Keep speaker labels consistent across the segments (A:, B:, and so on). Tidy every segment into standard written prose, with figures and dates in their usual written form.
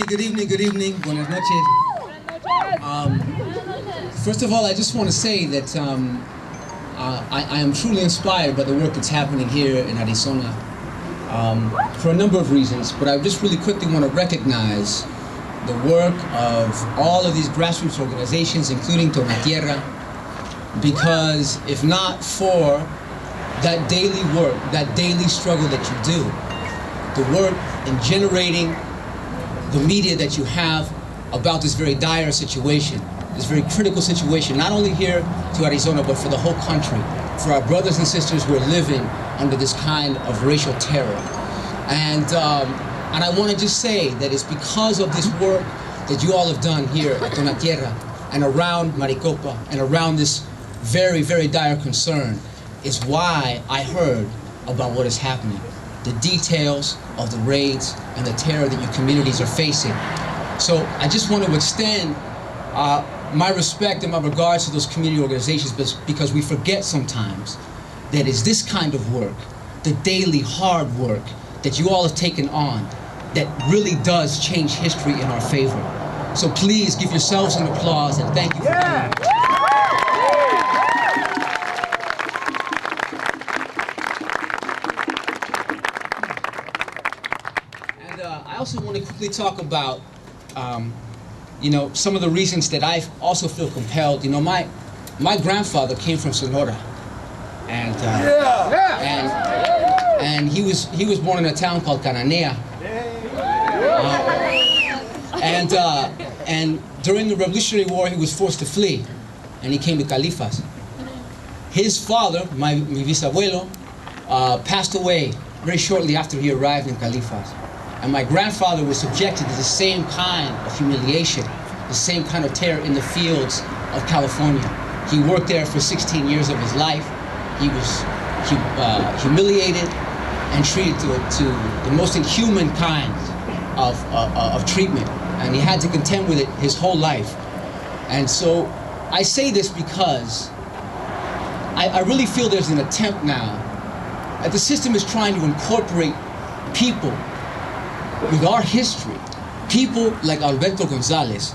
A: good evening. Buenas noches. First of all, I just want to say that I am truly inspired by the work that's happening here in Arizona for a number of reasons, but I just really quickly want to recognize the work of all of these grassroots organizations, including Tona Tierra, because if not for that daily work, that daily struggle that you do, the work in generating the media that you have about this very dire situation, this very critical situation, not only here to Arizona, but for the whole country, for our brothers and sisters who are living under this kind of racial terror. And I want to just say that it's because of this work that you all have done here at Tona Tierra and around Maricopa and around this very, very dire concern is why I heard about what is happening, the details of the raids and the terror that your communities are facing. So I just want to extend my respect and my regards to those community organizations, because we forget sometimes that it's this kind of work, the daily hard work that you all have taken on, that really does change history in our favor. So please give yourselves an applause and thank you for coming. And I also want to quickly talk about some of the reasons that I also feel compelled. You know, my grandfather came from Sonora, and he was born in a town called Cananea. And during the Revolutionary War, he was forced to flee, and he came to Califas. His father, my bisabuelo, passed away very shortly after he arrived in Califas. And my grandfather was subjected to the same kind of humiliation, the same kind of terror in the fields of California. He worked there for 16 years of his life. He was humiliated and treated to the most inhuman kind of treatment. And he had to contend with it his whole life. And so I say this because I really feel there's an attempt now that the system is trying to incorporate people with our history, people like Alberto Gonzalez,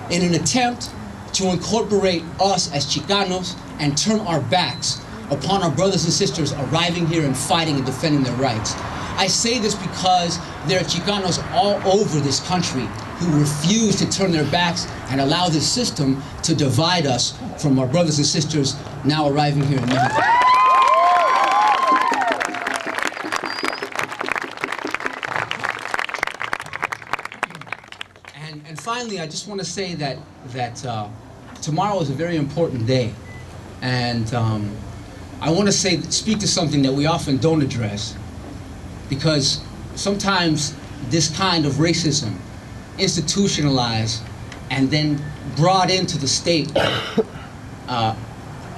A: in an attempt to incorporate us as Chicanos and turn our backs upon our brothers and sisters arriving here and fighting and defending their rights. I say this because there are Chicanos all over this country who refuse to turn their backs and allow this system to divide us from our brothers and sisters now arriving here in Mexico. And finally, I just want to say that tomorrow is a very important day, and I want to speak to something that we often don't address, because sometimes this kind of racism, institutionalized and then brought into the state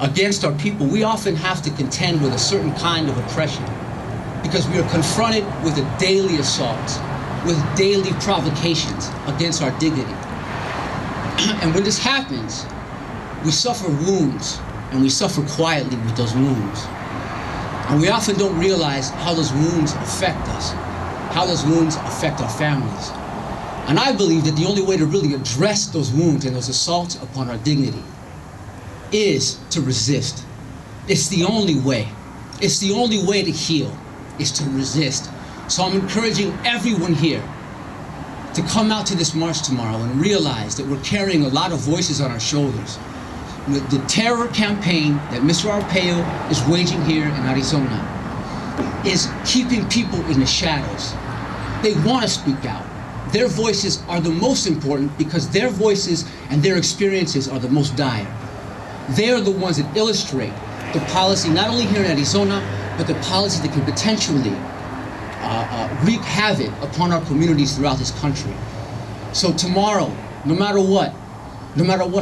A: against our people, we often have to contend with a certain kind of oppression, because we are confronted with a daily assault, with daily provocations against our dignity. And when this happens, we suffer wounds, and we suffer quietly with those wounds. And we often don't realize how those wounds affect us, how those wounds affect our families. And I believe that the only way to really address those wounds and those assaults upon our dignity is to resist. It's the only way. It's the only way to heal, is to resist. So I'm encouraging everyone here to come out to this march tomorrow and realize that we're carrying a lot of voices on our shoulders. The terror campaign that Mr. Arpaio is waging here in Arizona is keeping people in the shadows. They want to speak out. Their voices are the most important, because their voices and their experiences are the most dire. They are the ones that illustrate the policy, not only here in Arizona, but the policy that can potentially wreak havoc upon our communities throughout this country. So tomorrow, no matter what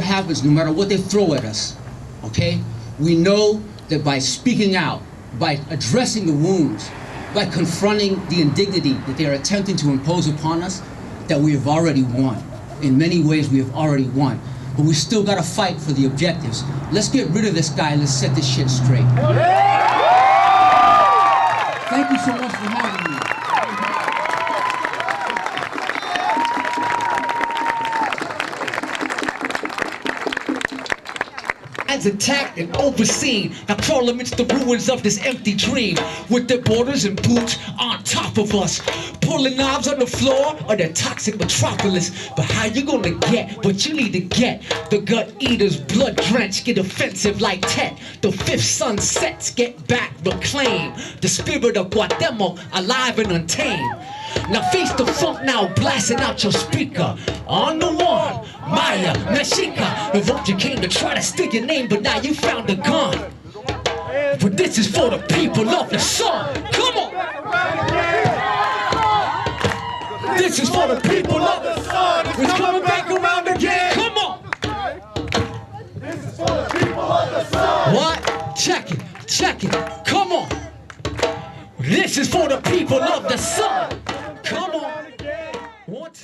A: happens, no matter what they throw at us, okay, we know that by speaking out, by addressing the wounds, by confronting the indignity that they are attempting to impose upon us, that we have already won. In many ways, we have already won. But we still got to fight for the objectives. Let's get rid of this guy and let's set this shit straight. Thank you so much for having me.
B: lands intact and overseen. Now crawl amidst the ruins of this empty dream, with their borders and boots on top of us, pulling knobs on the floor of the toxic metropolis. But how you gonna get what you need to get? The gut eaters, blood drenched, get offensive like Tet. The fifth sun sets, get back, reclaim the spirit of Guatemala, alive and untamed. Now face the funk now, blasting out your speaker. On the one, Maya, Mexica. The vulture came to try to steal your name, but now you found a gun. But this is for the people of the sun. Come on! This is for the people of the sun. It's coming back around again. Come on! This is for the people of the sun. What? Check it, check it. Come on! This is for the people of the sun.